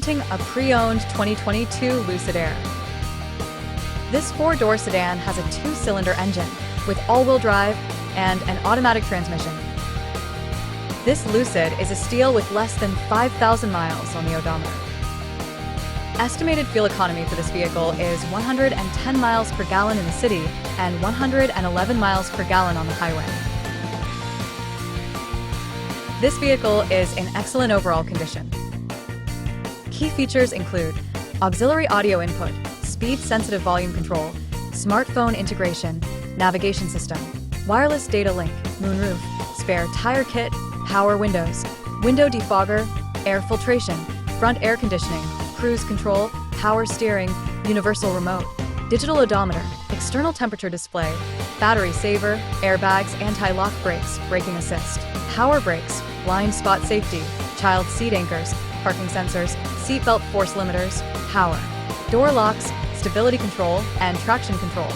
presenting a pre-owned 2022 Lucid Air. This four-door sedan has a two-cylinder engine with all-wheel drive and an automatic transmission. This Lucid is a steal with less than 5,000 miles on the odometer. Estimated fuel economy for this vehicle is 110 miles per gallon in the city and 111 miles per gallon on the highway. This vehicle is in excellent overall condition. Key features include auxiliary audio input, speed-sensitive volume control, smartphone integration, navigation system, wireless data link, moonroof, spare tire kit, power windows, window defogger, air filtration, front air conditioning, cruise control, power steering, universal remote, digital odometer, external temperature display, battery saver, airbags, anti-lock brakes, braking assist, power brakes, blind spot safety, child seat anchors, parking sensors, seatbelt force limiters, power, door locks, stability control, and traction control.